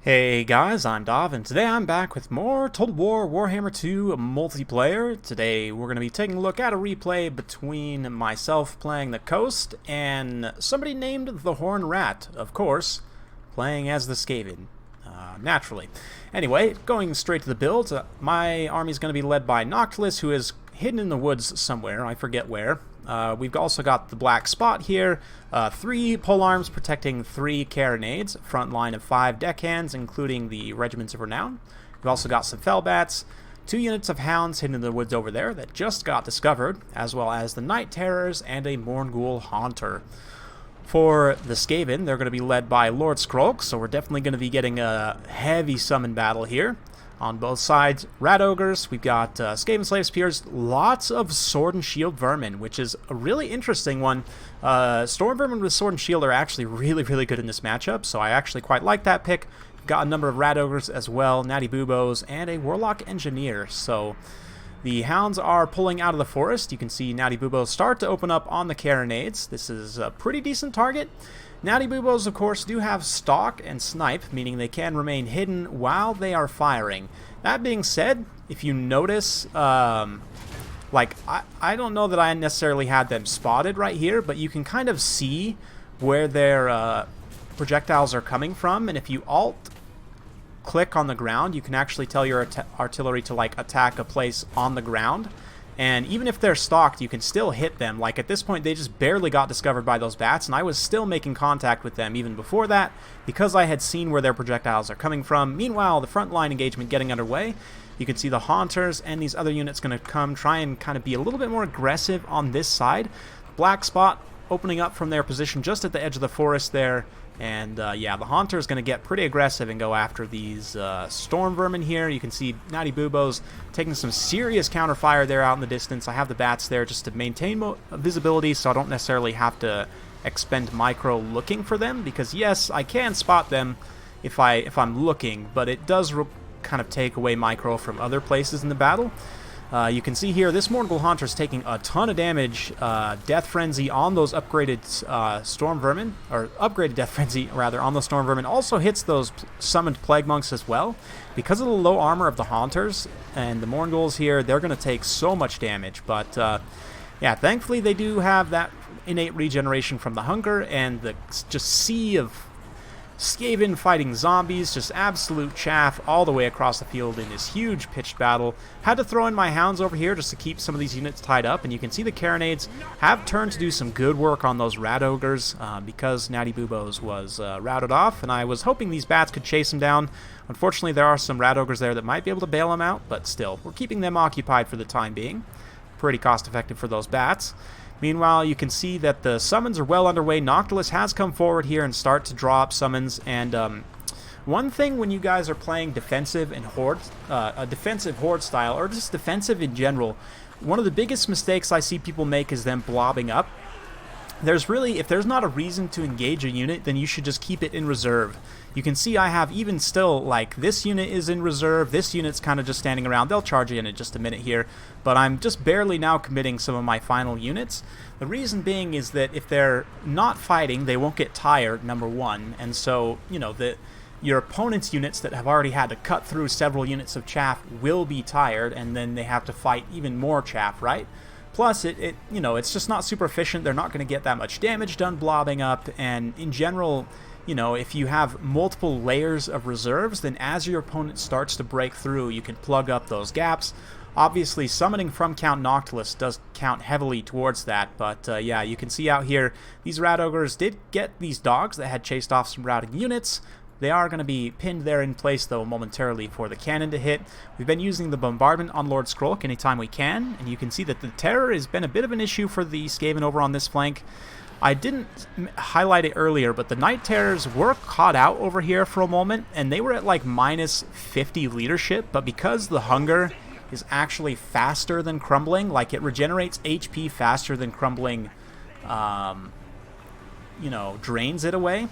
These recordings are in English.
Hey guys, I'm Dov, and today I'm back with more Total War Warhammer 2 multiplayer. Today we're going to be taking a look at a replay between myself playing the Coast and somebody named the Horn Rat, of course, playing as the Skaven, naturally. Anyway, going straight to the build, my army is going to be led by Noctilus, who is hidden in the woods somewhere, I forget where. We've also got the black spot here, 3 polearms protecting 3 carronades, front line of 5 deckhands, including the regiments of renown. We've also got some fellbats, 2 units of hounds hidden in the woods over there that just got discovered, as well as the night terrors and a Morngul haunter. For the Skaven, they're going to be led by Lord Skrolk, so we're definitely going to be getting a heavy summon battle here. On both sides, rat ogres, we've got Skaven slave spears, lots of sword and shield vermin, which is a really interesting one. Storm vermin with sword and shield are actually really good in this matchup, so I actually quite like that pick. We've got a number of rat ogres as well, natty buboes, and a warlock engineer. So the hounds are pulling out of the forest. You can see natty buboes start to open up on the carronades. This is a pretty decent target. Natty buboes, of course, do have stalk and snipe, meaning they can remain hidden while they are firing. That being said, if you notice, I don't know that I necessarily had them spotted right here, but you can kind of see where their projectiles are coming from, and if you alt-click on the ground, you can actually tell your artillery to, attack a place on the ground. And even if they're stalked, you can still hit them. Like, at this point, they just barely got discovered by those bats, and I was still making contact with them even before that, because I had seen where their projectiles are coming from. Meanwhile, the front line engagement getting underway. You can see the Haunters and these other units going to come try and kind of be a little bit more aggressive on this side. Black Spot opening up from their position just at the edge of the forest there. And yeah, the Haunter is going to get pretty aggressive and go after these storm vermin here. You can see Natty Buboes taking some serious counterfire there out in the distance. I have the bats there just to maintain visibility, so I don't necessarily have to expend micro looking for them, because yes, I can spot them if I'm looking, but it does kind of take away micro from other places in the battle. You can see here, this Morngul Haunter is taking a ton of damage. Death Frenzy on those upgraded Storm Vermin, or upgraded Death Frenzy, rather, on the Storm Vermin. Also hits those summoned Plague Monks as well. Because of the low armor of the Haunters and the Mornguls here, they're going to take so much damage. But, yeah, thankfully they do have that innate regeneration from the hunger and the just sea of Skaven fighting zombies, just absolute chaff all the way across the field in this huge pitched battle. Had to throw in my hounds over here just to keep some of these units tied up, and you can see the carronades have turned to do some good work on those rat ogres because Natty Buboes was routed off, and I was hoping these bats could chase them down. Unfortunately, there are some rat ogres there that might be able to bail them out, but still, we're keeping them occupied for the time being. Pretty cost effective for those bats. Meanwhile, you can see that the summons are well underway. Noctilus has come forward here and start to draw up summons. And one thing when you guys are playing defensive and horde, a defensive horde style, or just defensive in general, one of the biggest mistakes I see people make is them blobbing up. If there's not a reason to engage a unit, then you should just keep it in reserve. You can see I have even still, like, this unit is in reserve, this unit's kind of just standing around. They'll charge in just a minute here, but I'm just barely now committing some of my final units. The reason being is that if they're not fighting, they won't get tired, number one, and so, you know, your opponent's units that have already had to cut through several units of chaff will be tired, and then they have to fight even more chaff, right? Plus, it's just not super efficient. They're not going to get that much damage done blobbing up, and in general, you know, if you have multiple layers of reserves, then as your opponent starts to break through, you can plug up those gaps. Obviously, summoning from Count Noctilus does count heavily towards that, but yeah, you can see out here, these rat ogres did get these dogs that had chased off some routing units. They are going to be pinned there in place, though, momentarily for the cannon to hit. We've been using the bombardment on Lord Skrolk anytime we can, and you can see that the terror has been a bit of an issue for the Skaven over on this flank. I didn't highlight it earlier, but the Night Terrors were caught out over here for a moment, and they were at like minus 50 leadership, but because the hunger is actually faster than crumbling, like it regenerates HP faster than crumbling, drains it away.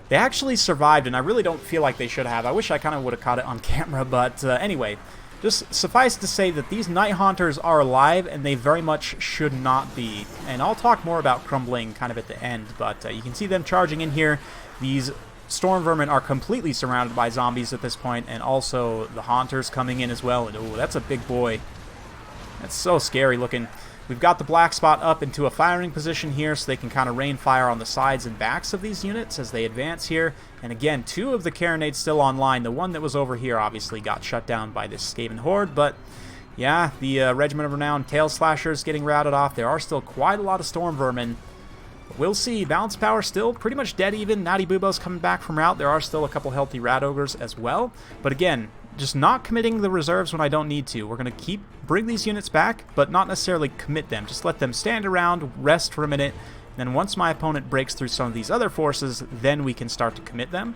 They actually survived, and I really don't feel like they should have. I wish I kind of would have caught it on camera, but anyway, just suffice to say that these Night Haunters are alive, and they very much should not be. And I'll talk more about crumbling kind of at the end, but you can see them charging in here. These storm vermin are completely surrounded by zombies at this point, and also the haunters coming in as well. And oh, that's a big boy. That's so scary looking. We've got the black spot up into a firing position here, so they can kind of rain fire on the sides and backs of these units as they advance here. And again, 2 of the carronades still online. The one that was over here obviously got shut down by this Skaven horde, but yeah, the Regiment of Renown Tail Slashers getting routed off. There are still quite a lot of storm vermin. But we'll see. Balance power still pretty much dead even. Natty Bubo's coming back from rout. There are still a couple healthy rat ogres as well. But again, just not committing the reserves when I don't need to. We're going to bring these units back, but not necessarily commit them. Just let them stand around, rest for a minute, and then once my opponent breaks through some of these other forces, then we can start to commit them.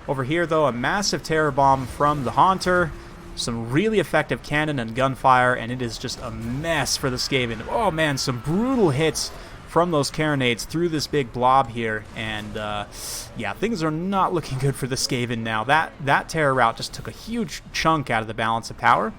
Over here, though, a massive terror bomb from the Haunter, some really effective cannon and gunfire, and it is just a mess for the Skaven. Oh man, some brutal hits from those carronades through this big blob here, and yeah, things are not looking good for the Skaven now. That terror route just took a huge chunk out of the balance of power.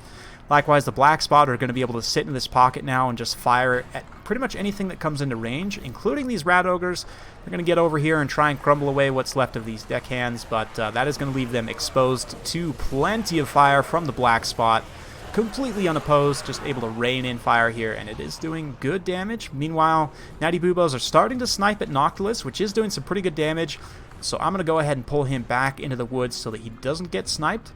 Likewise, the black spot are going to be able to sit in this pocket now and just fire at pretty much anything that comes into range, including these rat ogres. They're going to get over here and try and crumble away what's left of these deckhands, but that is going to leave them exposed to plenty of fire from the black spot. Completely unopposed, just able to rain in fire here, and it is doing good damage. Meanwhile, Natty Bubos are starting to snipe at Noctilus, which is doing some pretty good damage, so I'm going to go ahead and pull him back into the woods so that he doesn't get sniped.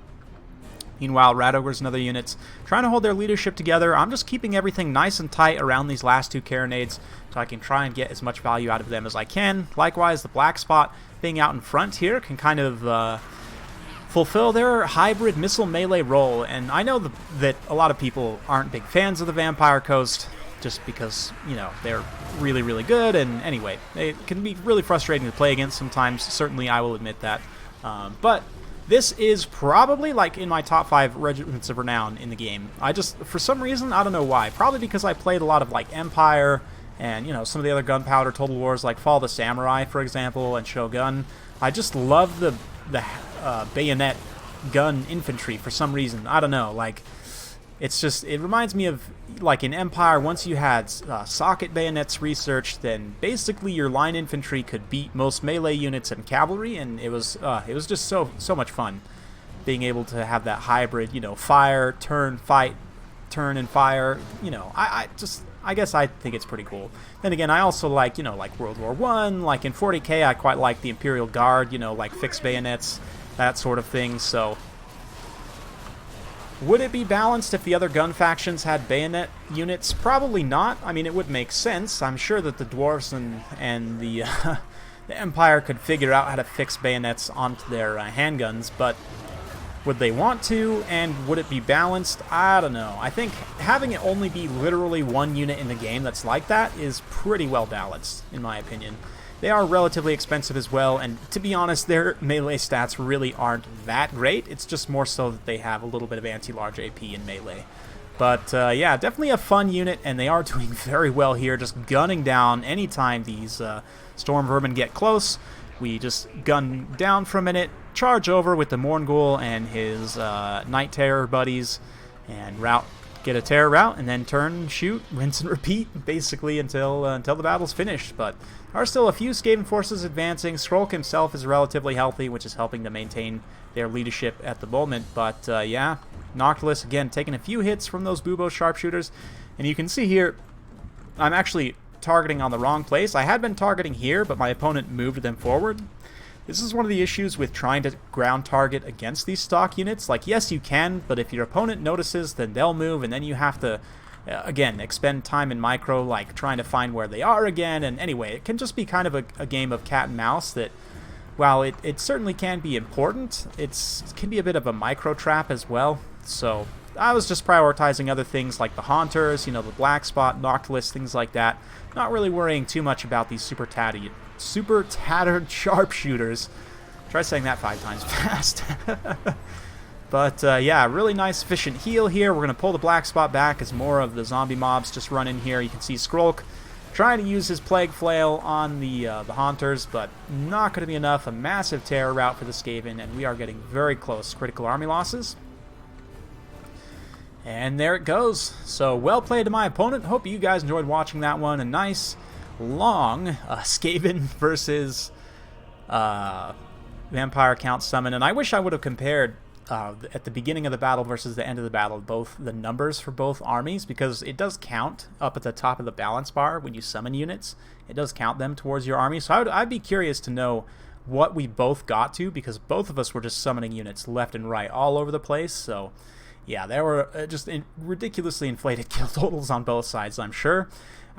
Meanwhile, Rat Ogres and other units trying to hold their leadership together. I'm just keeping everything nice and tight around these last 2 carronades so I can try and get as much value out of them as I can. Likewise, the black spot being out in front here can kind of fulfill their hybrid missile melee role, and I know that a lot of people aren't big fans of the Vampire Coast just because, you know, they're really, really good, and anyway, they can be really frustrating to play against sometimes. Certainly, I will admit that. But this is probably, like, in my top 5 Regiments of Renown in the game. I just, for some reason, I don't know why, probably because I played a lot of, like, Empire and, you know, some of the other Gunpowder Total Wars, like Fall of the Samurai, for example, and Shogun. I just love the bayonet gun infantry for some reason. I don't know, like, it's just, it reminds me of, like, in Empire, once you had socket bayonets researched, then basically your line infantry could beat most melee units and cavalry, and it was just so much fun being able to have that hybrid, you know, fire, turn, fight, turn and fire. You know, I guess I think it's pretty cool. Then again, I also like, you know, like World War I, like in 40k, I quite like the Imperial Guard, you know, like fixed bayonets, that sort of thing. So would it be balanced if the other gun factions had bayonet units? Probably not. I mean, it would make sense. I'm sure that the dwarves and the Empire could figure out how to fix bayonets onto their handguns, but would they want to, and would it be balanced? I don't know. I think having it only be literally 1 unit in the game that's like that is pretty well balanced, in my opinion. They are relatively expensive as well, and to be honest, their melee stats really aren't that great. It's just more so that they have a little bit of anti-large AP in melee. But yeah, definitely a fun unit, and they are doing very well here, just gunning down anytime these Storm Vermin get close. We just gun down for a minute, charge over with the Morngul and his Night Terror buddies, and get a terror route, and then turn, shoot, rinse and repeat, basically until the battle's finished. But there are still a few Skaven forces advancing. Skrulk himself is relatively healthy, which is helping to maintain their leadership at the moment. But yeah, Noctilus, again, taking a few hits from those Bubo sharpshooters. And you can see here, I'm actually targeting on the wrong place. I had been targeting here, but my opponent moved them forward. This is one of the issues with trying to ground target against these stock units. Like, yes, you can, but if your opponent notices, then they'll move, and then you have to, again, expend time in micro, like trying to find where they are again. And anyway, it can just be kind of a game of cat and mouse that, while it certainly can be important, it can be a bit of a micro trap as well. So I was just prioritizing other things like the Haunters, you know, the Black Spot, Noctilus, things like that. Not really worrying too much about these super tattered sharpshooters. Try saying that 5 times fast. But yeah, really nice efficient heal here. We're going to pull the Black Spot back as more of the zombie mobs just run in here. You can see Skrulk trying to use his Plague Flail on the Haunters, but not going to be enough. A massive terror route for the Skaven, and we are getting very close. Critical army losses. And there it goes. So well played to my opponent. Hope you guys enjoyed watching that one. A nice, long Skaven versus vampire count summon, and I wish I would have compared at the beginning of the battle versus the end of the battle both the numbers for both armies, because it does count up at the top of the balance bar when you summon units. It does count them towards your army, so I'd be curious to know what we both got to, because both of us were just summoning units left and right all over the place. So yeah, there were just ridiculously inflated kill totals on both sides, I'm sure.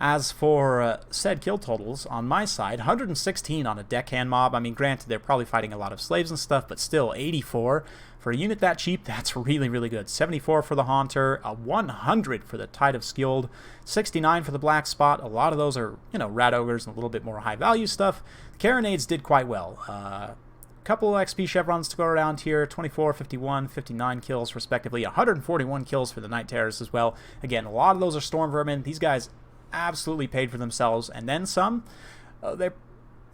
As for said kill totals, on my side, 116 on a deckhand mob. I mean, granted, they're probably fighting a lot of slaves and stuff, but still, 84. For a unit that cheap, that's really, really good. 74 for the Haunter, 100 for the Tide of Skilled, 69 for the Black Spot. A lot of those are, you know, Rat Ogres and a little bit more high-value stuff. The Carronades did quite well. Couple XP chevrons to go around here, 24, 51, 59 kills respectively, 141 kills for the Night Terrorists as well. Again, a lot of those are Storm Vermin. These guys absolutely paid for themselves, and then some. They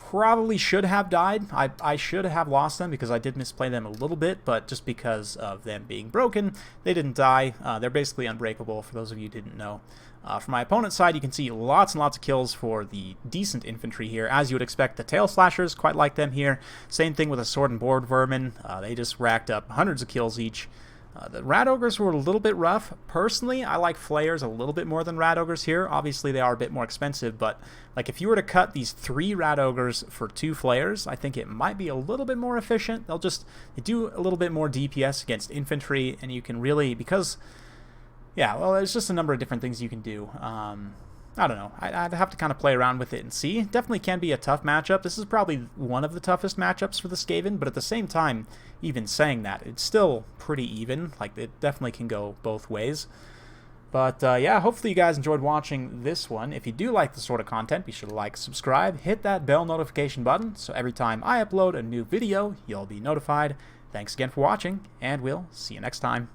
probably should have died. I should have lost them because I did misplay them a little bit, but just because of them being broken, they didn't die. They're basically unbreakable, for those of you who didn't know. From my opponent's side, you can see lots and lots of kills for the decent infantry here. As you would expect, the Tail Slashers, quite like them here. Same thing with the Sword and Board Vermin. They just racked up hundreds of kills each. The Rat Ogres were a little bit rough. Personally, I like Flayers a little bit more than Rat Ogres here. Obviously, they are a bit more expensive, but like if you were to cut these 3 Rat Ogres for 2 Flayers, I think it might be a little bit more efficient. They do a little bit more DPS against infantry, and you can really, because, yeah, well, there's just a number of different things you can do. I don't know. I'd have to kind of play around with it and see. Definitely can be a tough matchup. This is probably one of the toughest matchups for the Skaven, but at the same time, even saying that, it's still pretty even. Like, it definitely can go both ways. But, yeah, hopefully you guys enjoyed watching this one. If you do like this sort of content, be sure to like, subscribe, hit that bell notification button, so every time I upload a new video, you'll be notified. Thanks again for watching, and we'll see you next time.